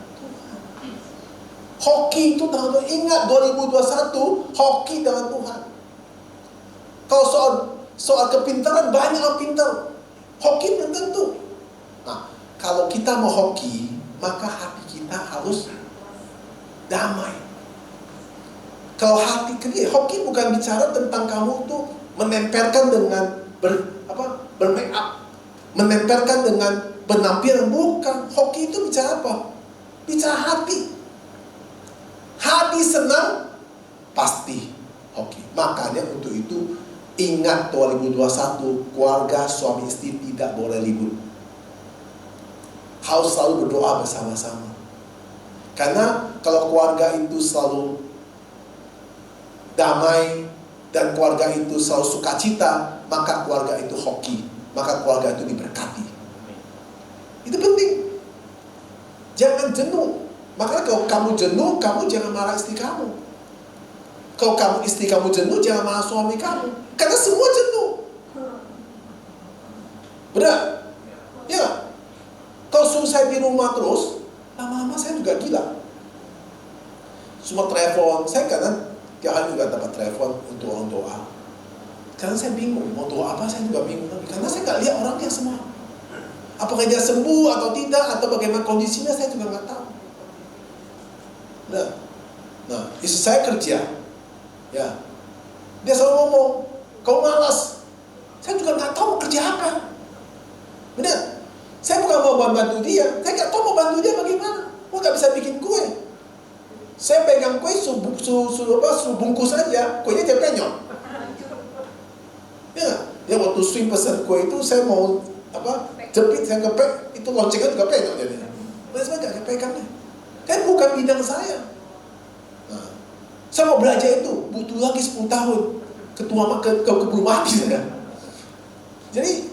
Hoki itu tahun 2021. Ingat 2021, hoki dengan Tuhan. Kalau soal kepintaran, banyak orang pintar. Hoki belum tentu. Nah, kalau kita mau hoki, maka hati kita harus damai. Kalau hoki bukan bicara tentang kamu tuh menempelkan dengan bermake up, menempelkan dengan penampilan, bukan. Hoki itu bicara apa? Bicara hati. Hati senang, pasti hoki. Makanya untuk itu ingat 2021, keluarga suami istri tidak boleh ribut. Harus selalu berdoa bersama-sama. Karena kalau keluarga itu selalu damai dan keluarga itu selalu sukacita, maka keluarga itu hoki, maka keluarga itu diberkati. Itu penting. Jangan jenuh. Makanya kalau kamu jenuh, kamu jangan marah istri kamu. Kalau istri kamu jenuh, jangan marah suami kamu. Karena semua jenuh. Benar? Ya. Kalau suruh saya di rumah terus, lama-lama saya juga gila. Semua telepon, saya kadang juga dapat telepon untuk orang doa. Karena saya bingung, mau doa apa saya juga bingung. Karena saya nggak lihat orangnya semua. Apakah dia sembuh atau tidak, atau bagaimana kondisinya, saya juga nggak tahu. Nah, istri saya kerja, ya, dia selalu ngomong, kau malas. Saya juga nggak tahu mau kerja apa. Benar? Saya bukan mau bantu dia, saya nggak tahu mau bantu dia bagaimana. Mau nggak bisa bikin kue. Saya pegang kue, suruh bungkus aja, kuenya dia penyok. Ya, dia waktu swing pesan kue itu, saya mau jepit, saya kepek, itu loncengnya juga penyok jadinya. Saya nggak pegangnya. Kan bukan bidang saya. Nah, saya mau belajar itu, butuh lagi 10 tahun. Keburu mati saya. Jadi,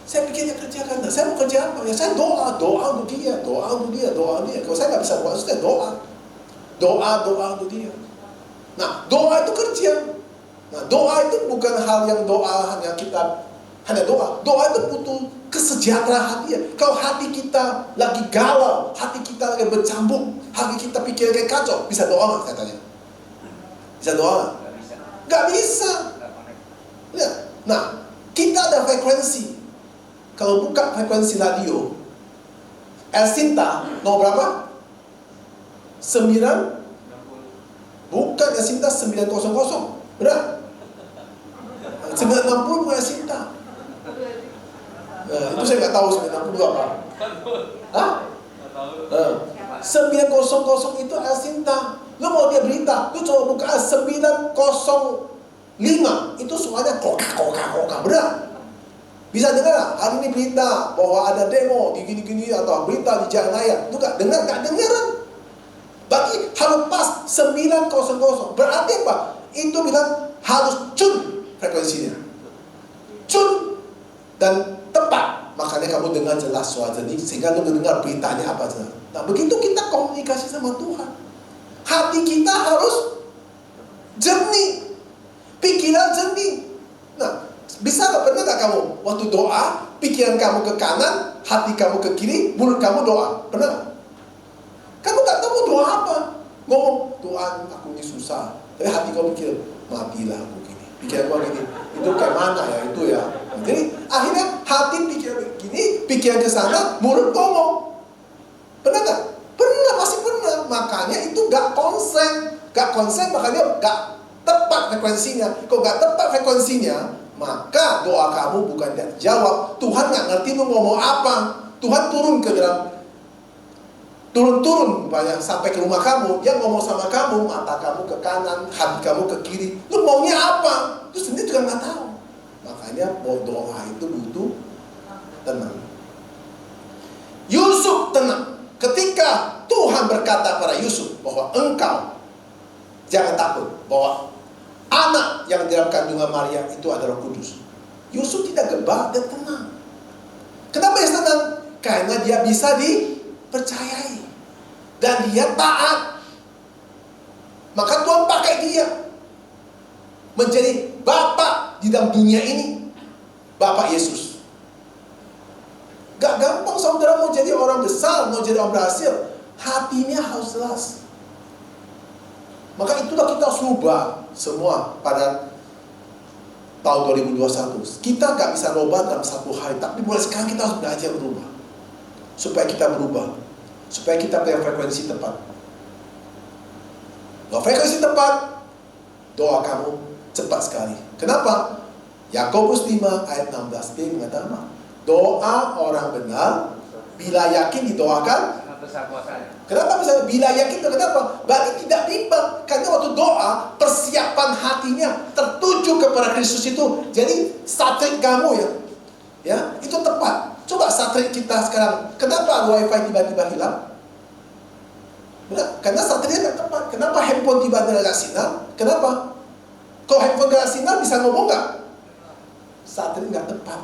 saya pikirnya kerjakan. Nah, saya mau kerja apa? Ya saya doa untuk dia. Kalau saya nggak bisa buat, saya doa untuk dia. Nah, doa itu kerja. Nah, doa itu bukan hal yang doa hanya doa. Doa itu butuh kesejahteraan hati. Kalau hati kita lagi galau, hati kita lagi bercambuk, hati kita pikir kayak kacau, bisa doa nggak? Saya tanya. Bisa doa nggak? Nggak bisa. Ya. Nah, kita ada frekuensi. Kalau buka frekuensi radio, El Sinta nomor berapa? 9. Bukan El Sinta 900. Benar? 960 bukan El Sinta. Itu saya nggak tahu 960 apa. Hah? 900 itu El Sinta. Lu mau dia berita, lu coba buka 905. Itu soalnya koka. Benar? Bisa dengar hari ini berita bahwa ada demo di gini-gini atau berita di jalan raya. Lu gak dengaran. Bagi harus pas 900. Berarti apa? Itu bilang harus cun frekuensinya. Cun dan tepat. Makanya kamu dengar jelas suara jernih sehingga lu dengar beritanya apa jelas. Nah, begitu kita komunikasi sama Tuhan. Hati kita harus jernih. Pikiran jernih. Nah, pernah gak kamu waktu doa, pikiran kamu ke kanan, hati kamu ke kiri, mulut kamu doa? Pernah gak? Kamu gak tahu mau doa apa. Ngomong, Tuhan aku ini susah. Tapi hati kamu pikir, matilah aku gini. Pikiran kamu gini, itu kayak mana ya itu ya. Jadi akhirnya hati pikir begini, pikiran ke sana, mulut ngomong. Pernah gak? Pernah, pasti pernah. Makanya itu gak konsen. Makanya gak tepat frekuensinya. Kalau gak tepat frekuensinya, maka doa kamu bukan tidak dijawab. Tuhan nggak ngerti lu ngomong apa. Tuhan turun banyak sampai ke rumah kamu. Dia ngomong sama kamu, mata kamu ke kanan, hati kamu ke kiri. Lu maunya apa? Lu sendiri juga nggak tahu. Makanya doa itu butuh tenang. Yusuf tenang. Ketika Tuhan berkata pada Yusuf bahwa engkau jangan takut, bahwa anak yang di dalam kandungan Maria itu adalah kudus. Yusuf tidak gebak, dia tenang. Kenapa dia tenang? Karena dia bisa dipercayai. Dan dia taat. Maka Tuhan pakai dia menjadi bapak di dalam dunia ini. Bapak Yesus. Gak gampang saudara mau jadi orang besar, mau jadi orang berhasil. Hatinya harus jelas. Maka itulah kita harus rubah semua pada tahun 2021. Kita nggak bisa rubah dalam satu hari, tapi mulai sekarang kita harus belajar berubah. Supaya kita berubah, supaya kita punya frekuensi tepat. Kalau frekuensi tepat, doa kamu cepat sekali. Kenapa? Yakobus 5 ayat 16b mengatakan, doa orang benar bila yakin didoakan. Kenapa bisa bila yakin? Kenapa? Berarti tidak bimbang. Karena waktu doa, persiapan hatinya tertuju kepada Kristus itu. Jadi strategi kamu ya itu tepat. Coba strategi kita sekarang. Kenapa wifi tiba-tiba hilang? Karena strateginya tidak tepat. Kenapa handphone tiba-tiba nggak sinar? Kenapa? Kalau handphone nggak sinar bisa ngomong nggak? Strategi nggak tepat.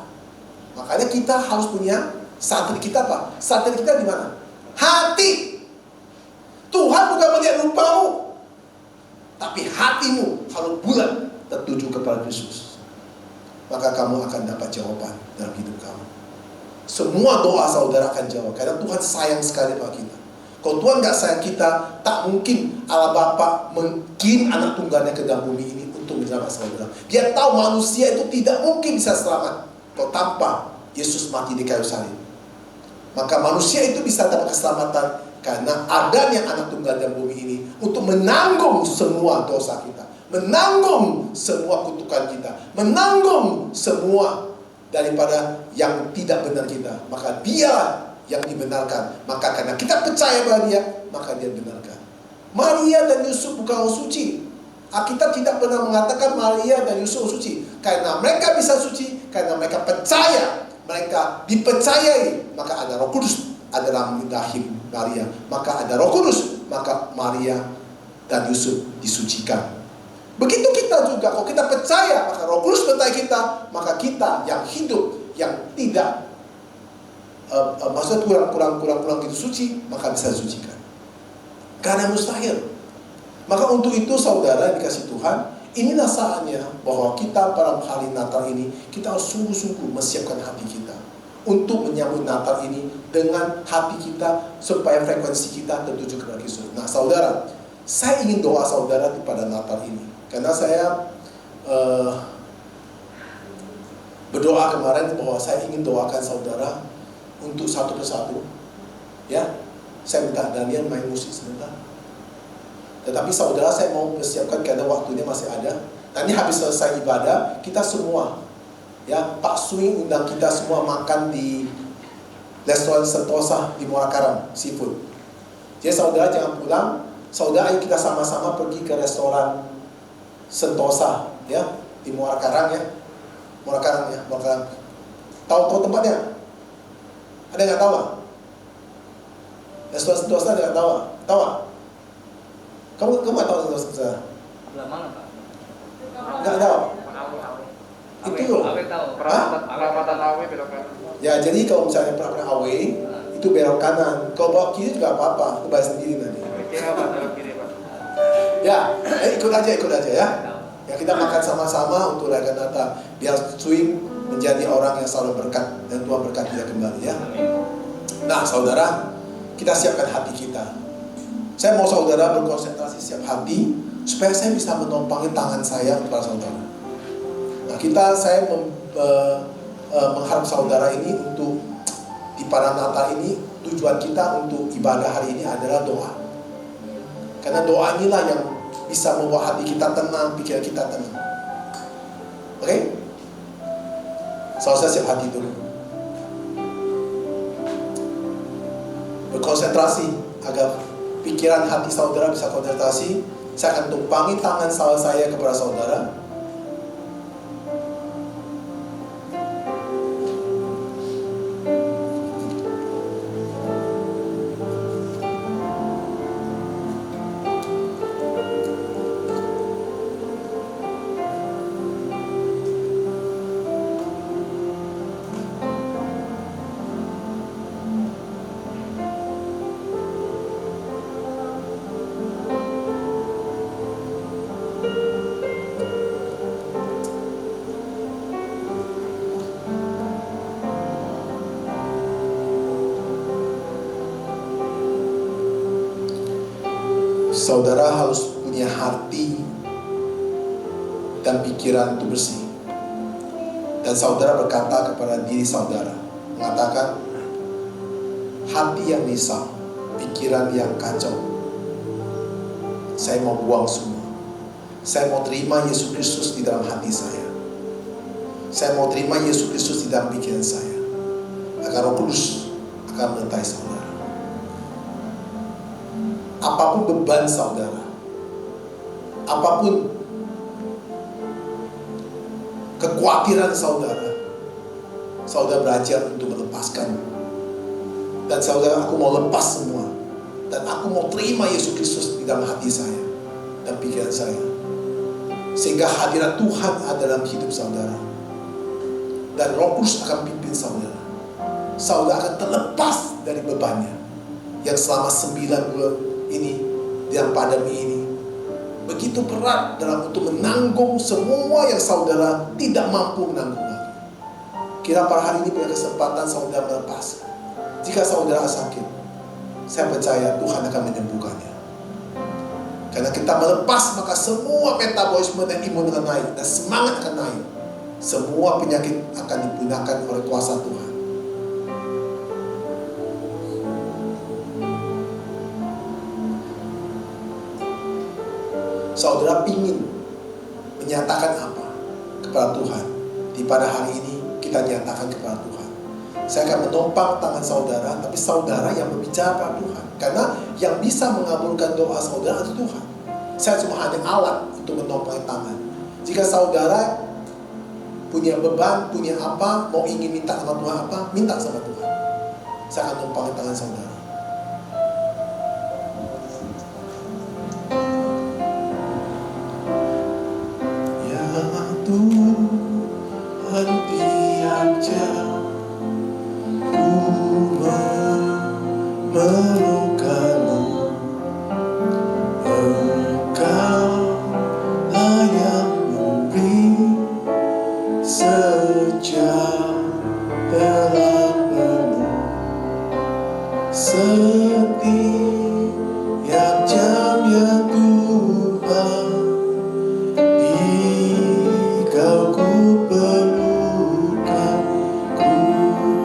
Makanya kita harus punya strategi kita apa? Strategi kita di mana? Hati. Tuhan bukan melihat rupamu, tapi hatimu kalau bulat tertuju kepada Kristus. Maka kamu akan dapat jawaban dalam hidup kamu. Semua doa saudara akan jawab. Karena Tuhan sayang sekali pada kita. Kalau Tuhan nggak sayang kita, tak mungkin Allah Bapa mengirim anak tunggalnya ke dalam bumi ini untuk menyelamatkan saudara. Dia tahu manusia itu tidak mungkin bisa selamat kalau tanpa Yesus mati di kayu salib. Maka manusia itu bisa dapat keselamatan karena adanya anak tunggal dalam bumi ini untuk menanggung semua dosa kita, menanggung semua kutukan kita, menanggung semua daripada yang tidak benar kita. Maka dia yang dibenarkan. Maka karena kita percaya pada dia, maka dia benarkan. Maria dan Yusuf bukan orang suci. Alkitab tidak pernah mengatakan Maria dan Yusuf suci. Karena mereka bisa suci, karena mereka percaya, mereka dipercayai. Maka ada Roh Kudus ada dalam rahim Maria. Maka ada Roh Kudus, maka Maria dan Yusuf disucikan. Begitu kita juga, kalau kita percaya, maka Roh Kudus menyertai kita, maka kita yang hidup, yang tidak maksudnya kurang gitu suci, maka bisa disucikan. Karena mustahil. Maka untuk itu saudara dikasih Tuhan, inilah saatnya bahwa kita pada hari Natal ini, kita harus sungguh-sungguh mempersiapkan hati kita untuk menyambut Natal ini dengan hati kita supaya frekuensi kita tertuju kepada Kristus. Nah saudara, saya ingin doa saudara pada Natal ini, karena saya berdoa kemarin bahwa saya ingin doakan saudara untuk satu persatu. Ya, saya minta Daniel main musik sebentar. Tetapi saudara, saya mau persiapkan karena waktunya masih ada. Nanti habis selesai ibadah, kita semua, ya, Pak Swing undang kita semua makan di restoran Sentosa di Muara Karang, seafood. Jadi saudara jangan pulang, saudara ayo kita sama-sama pergi ke restoran Sentosa, ya, di Muara Karang ya, Muara Karang ya, Muara Karang. Tahu tempatnya? Ada yang nggak tahu? Restoran Sentosa ada nggak tahu? Tahu? Kamu nggak tahu Sentosa? Belah mana Pak? Nggak tahu? Itu loh. Perapatan Awe belok kanan. Ya, jadi kalau misalnya perapatan Awe itu belok kanan. Kalau belok kiri juga apa-apa, aku bayar sendiri nanti. Kira Pak, belok kiri Pak. Ya, ikut aja ya. Ya, kita makan sama-sama untuk rayakan Natal. Biar Swing menjadi orang yang selalu berkat dan Tuhan berkati dia kembali ya. Nah, saudara, kita siapkan hati kita. Saya mau saudara berkonsentrasi siap hati supaya saya bisa menopangin tangan saya kepada saudara. Nah, saya mengharap saudara ini untuk di pada Natal ini, tujuan kita untuk ibadah hari ini adalah doa. Karena doa inilah yang bisa membuat hati kita tenang, pikiran kita tenang. Oke? Saudara siap hati dulu. Berkonsentrasi agar pikiran hati saudara bisa konsentrasi. Saya akan tumpangi tangan saya kepada saudara. Saudara harus punya hati dan pikiran itu bersih. Dan saudara berkata kepada diri saudara, mengatakan, hati yang risau, pikiran yang kacau, saya mau buang semua. Saya mau terima Yesus Kristus di dalam hati saya. Saya mau terima Yesus Kristus di dalam pikiran saya. Agar Roh Kudus akan menyertai saudara. Apapun beban saudara, apapun kekhawatiran saudara, saudara belajar untuk melepaskan. Dan saudara, aku mau lepas semua. Dan aku mau terima Yesus Kristus di dalam hati saya dan pikiran saya. Sehingga hadirat Tuhan ada dalam hidup saudara. Dan Roh Kudus akan pimpin saudara. Saudara akan terlepas dari bebannya yang selama 9 bulan ini, dalam pandemi ini, begitu berat dalam untuk menanggung semua yang saudara tidak mampu menanggung lagi. Kira pada hari ini punya kesempatan saudara melepas. Jika saudara sakit, saya percaya Tuhan akan menyembuhkannya. Karena kita melepas, maka semua metabolisme dan imun akan naik, dan semangat akan naik. Semua penyakit akan dipunahkan oleh kuasa Tuhan. Saudara ingin menyatakan apa kepada Tuhan? Di pada hari ini kita nyatakan kepada Tuhan. Saya akan menopang tangan saudara, tapi saudara yang berbicara pada Tuhan. Karena yang bisa mengabulkan doa saudara itu Tuhan. Saya cuma hanya alat untuk menopang tangan. Jika saudara punya beban, punya apa, mau ingin minta sama Tuhan apa, minta sama Tuhan. Saya akan nopang tangan saudara. Tuhan tiap jam ku memerlukanmu, Engkau layak memberi sejahtera penuh setiap jam ya Tuhan. Kau ku perlukan, ku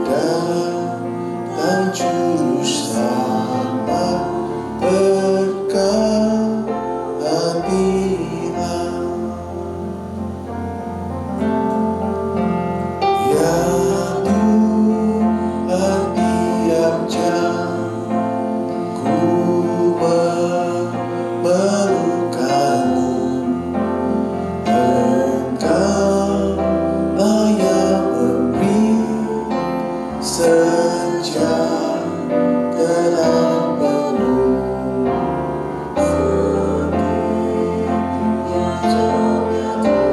dan juru selamat berkehadiran. Ya Tuhan tiap jam ku memerlukanmu, layak memberi sejahtera penuh setiap jam ya Tuhan.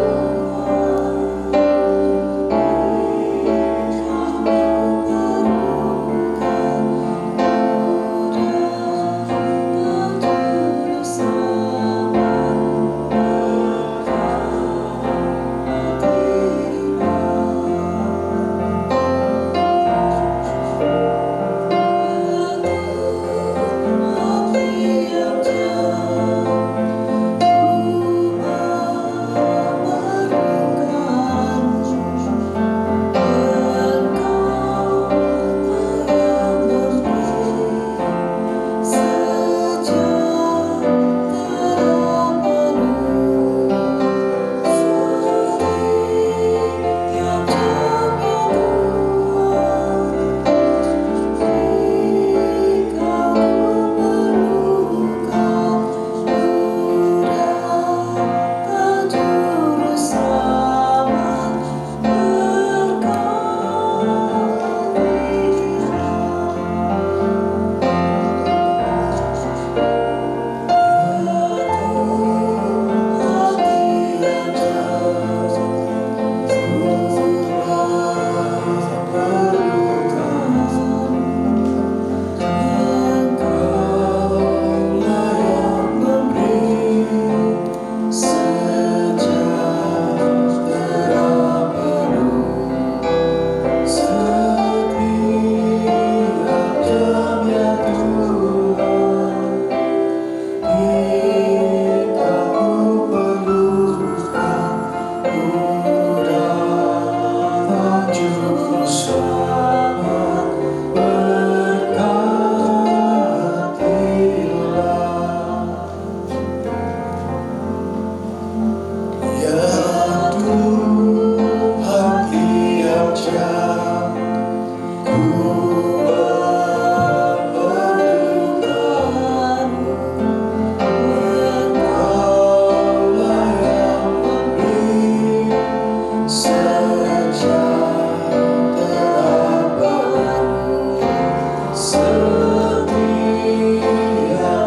Setiap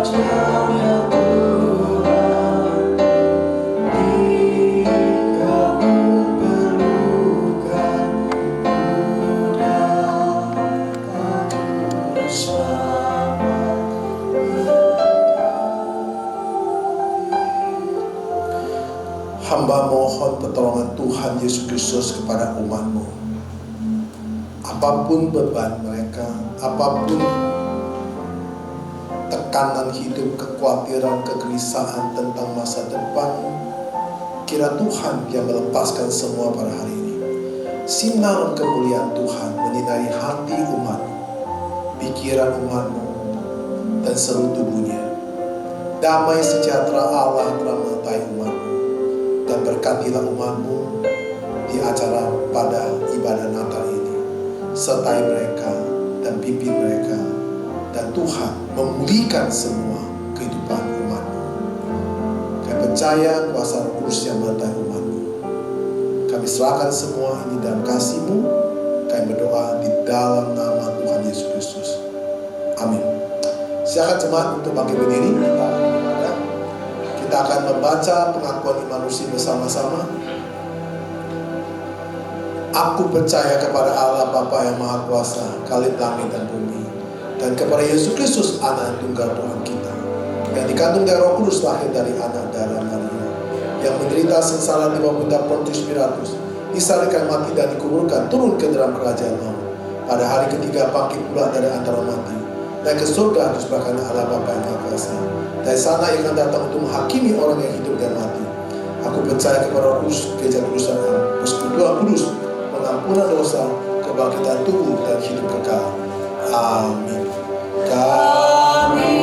jamnya Tuhan, jika ku perlukan, mudahkan bersama. Hamba mohon pertolongan Tuhan Yesus Kristus kepada umat-Mu. Apapun beban mereka, apapun tekanan hidup, kekhawatiran, kegelisahan tentang masa depan, kira Tuhan yang melepaskan semua pada hari ini. Sinar kemuliaan Tuhan menyinari hati umat-Mu, pikiran umat-Mu, dan seluruh tubuhnya. Damai sejahtera Allah telah menyertai umat-Mu, dan berkatilah umat-Mu di acara pada ibadah Natal ini. Sertai mereka dan pimpin mereka, dan Tuhan memulihkan semua kehidupan umat-Mu. Kami percaya kuasa Roh Kudus yang menyertai umat-Mu. Kami serahkan semua ini dalam kasih-Mu. Kami berdoa di dalam nama Tuhan Yesus Kristus. Amin. Silakan jemaat untuk bangkit berdiri. Kita akan membaca pengakuan iman Rusi bersama-sama. Aku percaya kepada Allah Bapa yang Maha Kuasa, Khalid langit dan bumi, dan kepada Yesus Kristus, Anak Tunggal Tuhan kita, yang dikandung dari Roh Kudus, lahir dari anak darah Maria, yang menderita sengsara di bawah pundak Pontius Pilatus, disalibkan, mati dan dikuburkan, turun ke dalam kerajaan maut. Pada hari ketiga bangkit pula dari antara mati, dan ke surga di sebelah kanan Allah Bapa yang Maha Kuasa. Dari sana ia akan datang untuk menghakimi orang yang hidup dan mati. Aku percaya kepada Roh Kudus, Gereja Kudusan, Persekutuan Kudus, pengampunan dosa, kebangkitan tubuh dan hidup kekal. Amin. Kami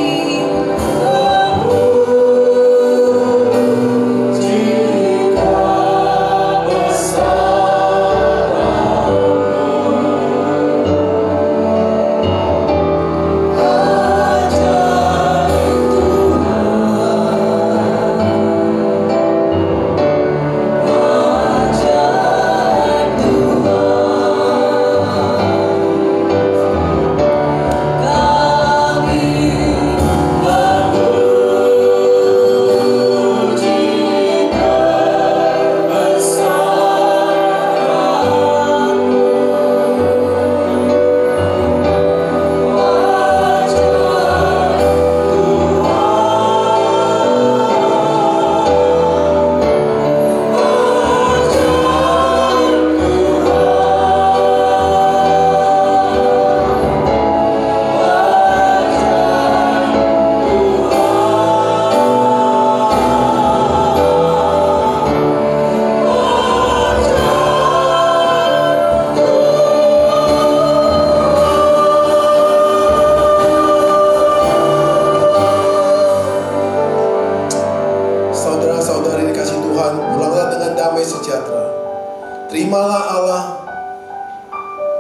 terimalah Allah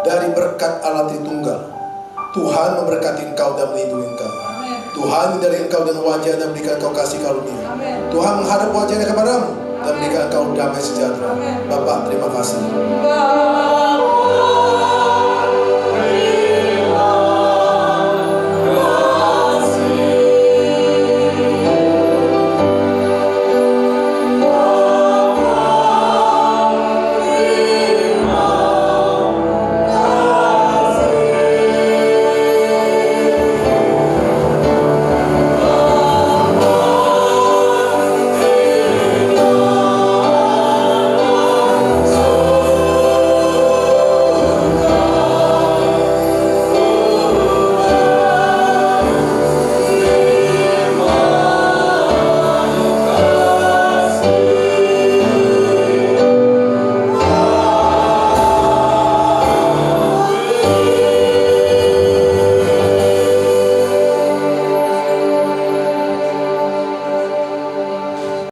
dari berkat Allah Tritunggal. Tuhan memberkati engkau dan melindungi engkau. Tuhan dari engkau dengan wajah dan berikan engkau kasih karunia. Tuhan menghadap wajahnya kepadamu dan berikan engkau damai sejahtera. Bapak, terima kasih.